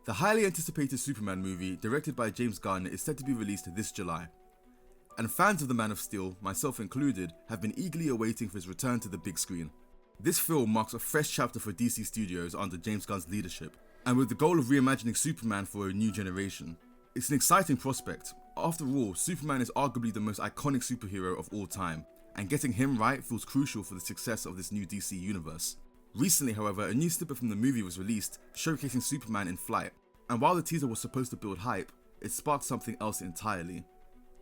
The highly anticipated Superman movie, directed by James Gunn, is set to be released this July. And fans of the Man of Steel, myself included, have been eagerly awaiting for his return to the big screen. This film marks a fresh chapter for DC Studios under James Gunn's leadership, and with the goal of reimagining Superman for a new generation. It's an exciting prospect. After all, Superman is arguably the most iconic superhero of all time, and getting him right feels crucial for the success of this new DC universe. Recently, however, a new snippet from the movie was released, showcasing Superman in flight, and while the teaser was supposed to build hype, it sparked something else entirely: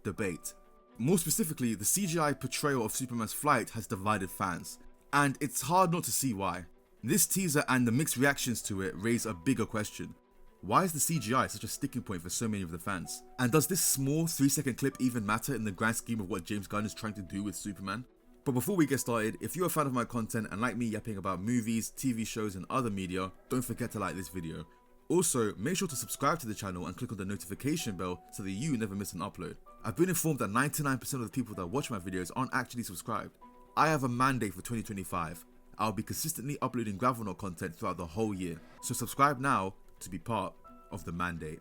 debate. More specifically, the CGI portrayal of Superman's flight has divided fans, and it's hard not to see why. This teaser and the mixed reactions to it raise a bigger question. Why is the CGI such a sticking point for so many of the fans? And does this small 3-second clip even matter in the grand scheme of what James Gunn is trying to do with Superman? But before we get started, if you're a fan of my content and like me yapping about movies, TV shows and other media, don't forget to like this video. Also, make sure to subscribe to the channel and click on the notification bell so that you never miss an upload. I've been informed that 99% of the people that watch my videos aren't actually subscribed. I have a mandate for 2025. I'll be consistently uploading Gravelknot content throughout the whole year, so subscribe now to be part of the mandate.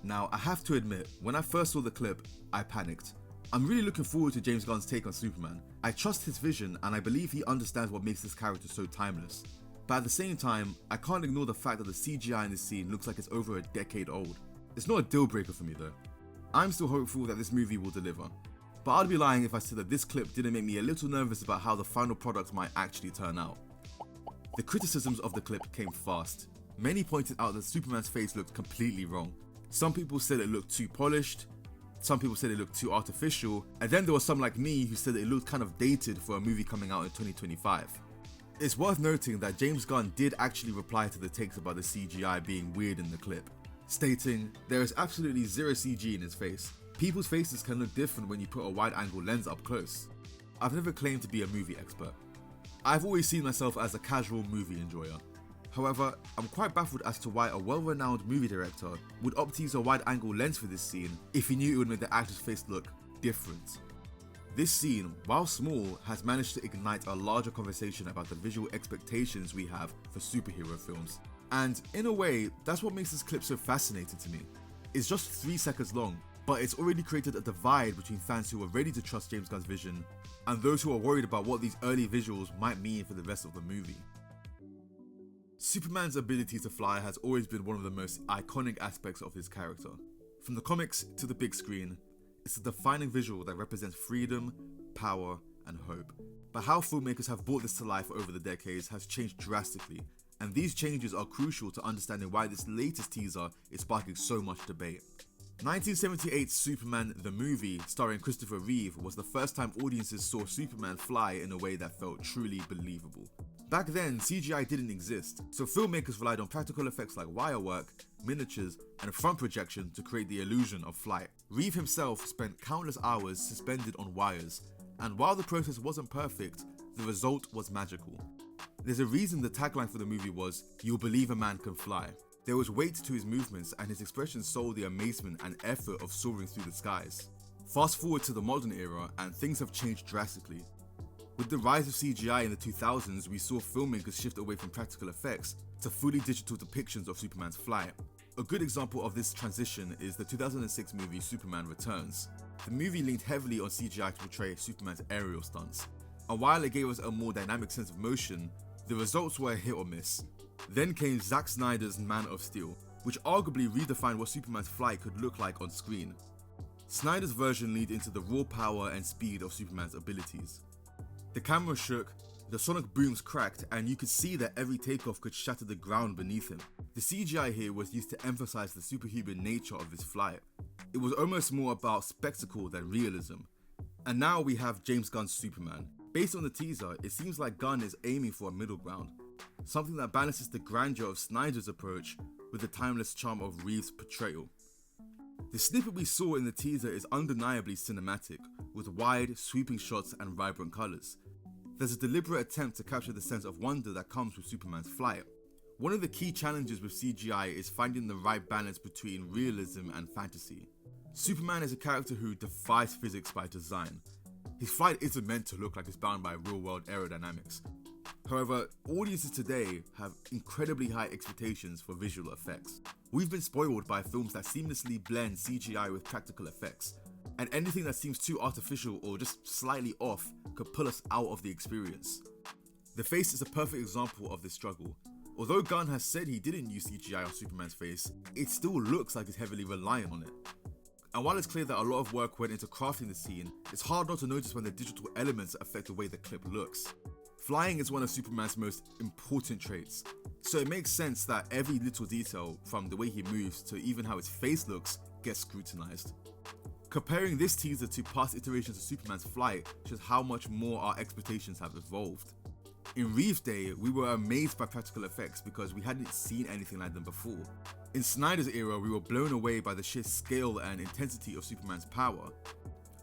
Now, I have to admit, when I first saw the clip, I panicked. I'm really looking forward to James Gunn's take on Superman. I trust his vision and I believe he understands what makes this character so timeless. But at the same time, I can't ignore the fact that the CGI in this scene looks like it's over a decade old. It's not a deal breaker for me though. I'm still hopeful that this movie will deliver. But I'd be lying if I said that this clip didn't make me a little nervous about how the final product might actually turn out. The criticisms of the clip came fast. Many pointed out that Superman's face looked completely wrong. Some people said it looked too polished, some people said it looked too artificial, and then there was some like me who said it looked kind of dated for a movie coming out in 2025. It's worth noting that James Gunn did actually reply to the takes about the CGI being weird in the clip, stating, "There is absolutely zero CG in his face. People's faces can look different when you put a wide-angle lens up close." I've never claimed to be a movie expert. I've always seen myself as a casual movie enjoyer. However, I'm quite baffled as to why a well-renowned movie director would opt to use a wide-angle lens for this scene if he knew it would make the actor's face look different. This scene, while small, has managed to ignite a larger conversation about the visual expectations we have for superhero films. And in a way, that's what makes this clip so fascinating to me. It's just 3 seconds long, but it's already created a divide between fans who are ready to trust James Gunn's vision and those who are worried about what these early visuals might mean for the rest of the movie. Superman's ability to fly has always been one of the most iconic aspects of his character. From the comics to the big screen, it's a defining visual that represents freedom, power, and hope. But how filmmakers have brought this to life over the decades has changed drastically, and these changes are crucial to understanding why this latest teaser is sparking so much debate. 1978's Superman the movie, starring Christopher Reeve, was the first time audiences saw Superman fly in a way that felt truly believable. Back then, CGI didn't exist, so filmmakers relied on practical effects like wire work, miniatures, and a front projection to create the illusion of flight. Reeve himself spent countless hours suspended on wires, and while the process wasn't perfect, the result was magical. There's a reason the tagline for the movie was, "You'll believe a man can fly." There was weight to his movements and his expression sold the amazement and effort of soaring through the skies. Fast forward to the modern era and things have changed drastically. With the rise of CGI in the 2000s, we saw filmmakers shift away from practical effects to fully digital depictions of Superman's flight. A good example of this transition is the 2006 movie Superman Returns. The movie leaned heavily on CGI to portray Superman's aerial stunts, and while it gave us a more dynamic sense of motion, the results were a hit or miss. Then came Zack Snyder's Man of Steel, which arguably redefined what Superman's flight could look like on screen. Snyder's version leaned into the raw power and speed of Superman's abilities. The camera shook, the sonic booms cracked, and you could see that every takeoff could shatter the ground beneath him. The CGI here was used to emphasize the superhuman nature of his flight. It was almost more about spectacle than realism. And now we have James Gunn's Superman. Based on the teaser, it seems like Gunn is aiming for a middle ground, something that balances the grandeur of Snyder's approach with the timeless charm of Reeve's portrayal. The snippet we saw in the teaser is undeniably cinematic, with wide, sweeping shots and vibrant colours. There's a deliberate attempt to capture the sense of wonder that comes with Superman's flight. One of the key challenges with CGI is finding the right balance between realism and fantasy. Superman is a character who defies physics by design. His flight isn't meant to look like it's bound by real-world aerodynamics. However, audiences today have incredibly high expectations for visual effects. We've been spoiled by films that seamlessly blend CGI with practical effects, and anything that seems too artificial or just slightly off could pull us out of the experience. The face is a perfect example of this struggle. Although Gunn has said he didn't use CGI on Superman's face, it still looks like he's heavily reliant on it. And while it's clear that a lot of work went into crafting the scene, it's hard not to notice when the digital elements affect the way the clip looks. Flying is one of Superman's most important traits, so it makes sense that every little detail, from the way he moves to even how his face looks, gets scrutinized. Comparing this teaser to past iterations of Superman's flight shows how much more our expectations have evolved. In Reeve's day, we were amazed by practical effects because we hadn't seen anything like them before. In Snyder's era, we were blown away by the sheer scale and intensity of Superman's power.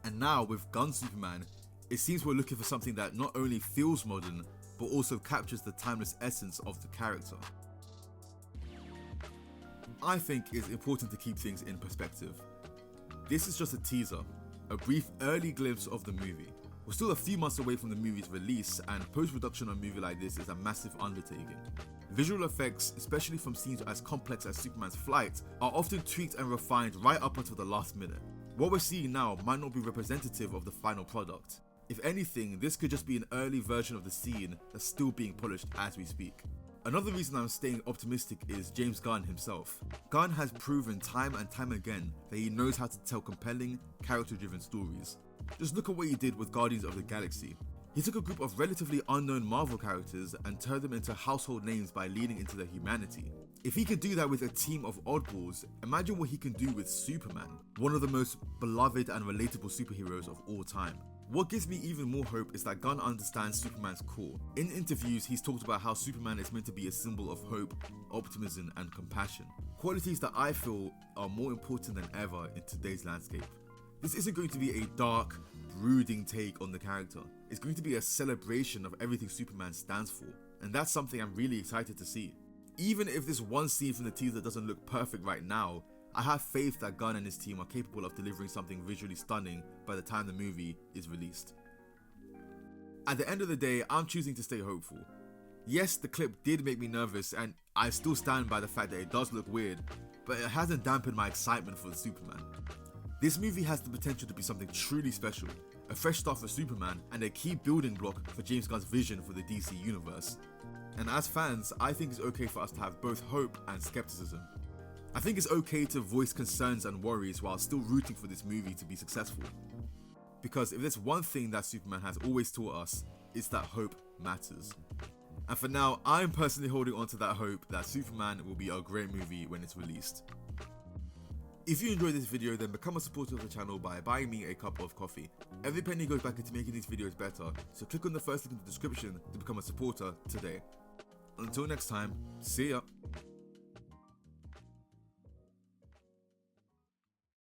And now, with Gunn's Superman, it seems we're looking for something that not only feels modern, but also captures the timeless essence of the character. I think it's important to keep things in perspective. This is just a teaser, a brief early glimpse of the movie. We're still a few months away from the movie's release, and post-production on a movie like this is a massive undertaking. Visual effects, especially from scenes as complex as Superman's flight, are often tweaked and refined right up until the last minute. What we're seeing now might not be representative of the final product. If anything, this could just be an early version of the scene that's still being polished as we speak. Another reason I'm staying optimistic is James Gunn himself. Gunn has proven time and time again that he knows how to tell compelling, character-driven stories. Just look at what he did with Guardians of the Galaxy. He took a group of relatively unknown Marvel characters and turned them into household names by leaning into their humanity. If he can do that with a team of oddballs, imagine what he can do with Superman, one of the most beloved and relatable superheroes of all time. What gives me even more hope is that Gunn understands Superman's core. In interviews, he's talked about how Superman is meant to be a symbol of hope, optimism, and compassion. Qualities that I feel are more important than ever in today's landscape. This isn't going to be a dark, brooding take on the character. It's going to be a celebration of everything Superman stands for, and that's something I'm really excited to see. Even if this one scene from the teaser doesn't look perfect right now, I have faith that Gunn and his team are capable of delivering something visually stunning by the time the movie is released. At the end of the day, I'm choosing to stay hopeful. Yes, the clip did make me nervous, and I still stand by the fact that it does look weird, but it hasn't dampened my excitement for the Superman. This movie has the potential to be something truly special, a fresh start for Superman, and a key building block for James Gunn's vision for the DC universe. And as fans, I think it's okay for us to have both hope and skepticism. I think it's okay to voice concerns and worries while still rooting for this movie to be successful. Because if there's one thing that Superman has always taught us, it's that hope matters. And for now, I'm personally holding on to that hope that Superman will be a great movie when it's released. If you enjoyed this video, then become a supporter of the channel by buying me a cup of coffee. Every penny goes back into making these videos better, so click on the first link in the description to become a supporter today. Until next time, see ya!